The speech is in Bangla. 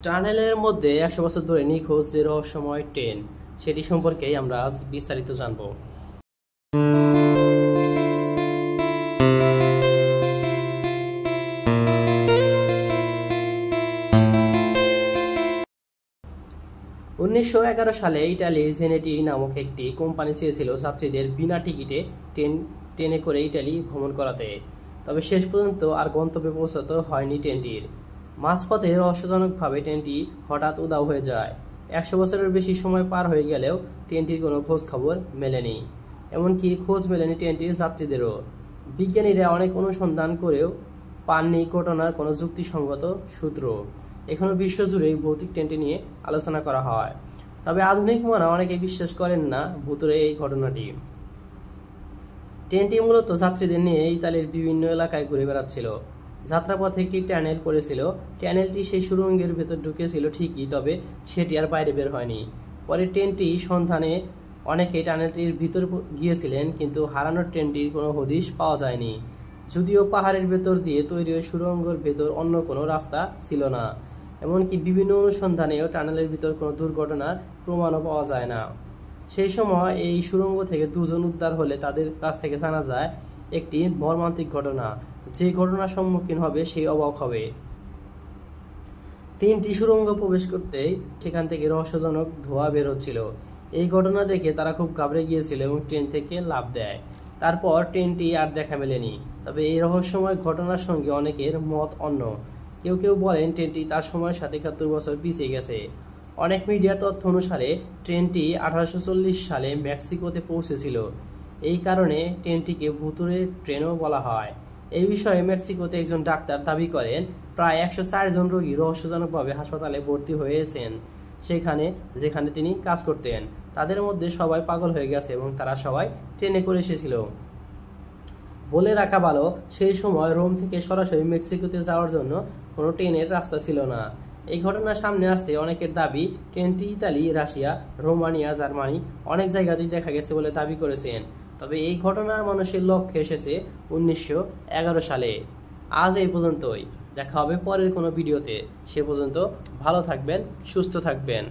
টানেলের মধ্যে 100 বছর ধরে নিখোঁজ যে রহস্যময় ট্রেন সেটি সম্পর্কেই আমরা আজ বিস্তারিত জানব। 1911 সালে ইটালির জেনেটি নামক একটি কোম্পানি চেয়েছিল যাত্রীদের বিনা টিকিটে ট্রেনে করে ইটালি ভ্রমণ করাতে। তবে শেষ পর্যন্ত আর গন্তব্যে পৌঁছাতে হয়নি ট্রেনটির। মাঝপথে রহস্যজনকভাবে ট্রেনটি হঠাৎ উধাও হয়ে যায়। 100 বছরের বেশি সময় পার হয়ে গেলেও ট্রেনটির কোনো খোঁজ খবর মেলেনি। এমনকি খোঁজ মেলেনি ট্রেনটির যাত্রীদেরও। বিজ্ঞানীরা অনেক অনুসন্ধান করেও পাননি ঘটনার কোনো যুক্তিসঙ্গত সূত্র। এখনো বিশ্বজুড়ে ভৌতিক ট্রেনটি নিয়ে আলোচনা করা হয়, তবে আধুনিক মনা অনেকে বিশ্বাস করেন না ভূতুড়ে এই ঘটনাটি। ট্রেনটি মূলত যাত্রীদের নিয়ে ইতালির বিভিন্ন এলাকায় ঘুরে বেড়াচ্ছিল। যাত্রাপথে একটি টানেল পড়েছিল। টানেলটি সেই সুড়ঙ্গের ভেতর ঢুকেছিল ঠিকই, তবে সেটি আর বাইরে বের হয়নি। পরে ট্রেনটি সন্ধানে অনেকে টানেলটির ভিতর গিয়েছিলেন, কিন্তু হারানো ট্রেনটির কোনো হদিশ পাওয়া যায়নি। যদিও পাহাড়ের ভেতর দিয়ে তৈরি ওই সুড়ঙ্গের ভেতর অন্য কোনো রাস্তা ছিল না। এমনকি বিভিন্ন অনুসন্ধানেও টানেলের ভিতর কোনো দুর্ঘটনার প্রমাণও পাওয়া যায় না। সেই সময় এই সুড়ঙ্গ থেকে দুজন উদ্ধার হলে তাদের কাছ থেকে জানা যায় একটি মর্মান্তিক ঘটনা। যে ঘটনার সম্মুখীন হবে সেই অবাক হবে। তিনটি সুড়ঙ্গ প্রবেশ করতেই সেখান থেকে রহস্যজনক ধোঁয়া বের হচ্ছিল। এই ঘটনা দেখে তারা খুব ঘাবড়ে গিয়েছিল এবং ট্রেন থেকে লাফ দেয়। তারপর ট্রেনটি আর দেখা মেলেনি। তবে এই রহস্যময় ঘটনার সঙ্গে অনেকের মত অন্য। কেউ কেউ বলেন ট্রেনটি তার সময়ের সাথে 71 বছর পিছিয়ে গেছে। অনেক মিডিয়ার তথ্য অনুসারে ট্রেনটি 1840 সালে মেক্সিকোতে পৌঁছেছিল। এই কারণে ট্রেনটিকে ভুতুড়ে ট্রেনও বলা হয়। এই বিষয়ে মেক্সিকোতে একজন ডাক্তার দাবি করেন প্রায় 104 জন রোগী রহস্যজনকভাবে হাসপাতালে ভর্তি হয়েছেন যেখানে তিনি কাজ করতেন। তাদের মধ্যে সবাই পাগল হয়ে গেছে এবং তারা সবাই ট্রেনে করে এসেছিল। বলে রাখা ভালো, সেই সময় রোম থেকে সরাসরি মেক্সিকোতে যাওয়ার জন্য কোনো ট্রেনের রাস্তা ছিল না। এই ঘটনার সামনে আসতে অনেকের দাবি ট্রেনটি ইতালি, রাশিয়া, রোমানিয়া, জার্মানি অনেক জায়গাতেই দেখা গেছে বলে দাবি করেছেন। তবে এই ঘটনার মানুষের লক্ষ্যে এসেছে 1911 সালে। আজ এই পর্যন্তই। দেখা হবে পরের কোনো ভিডিওতে। সে পর্যন্ত ভালো থাকবেন, সুস্থ থাকবেন।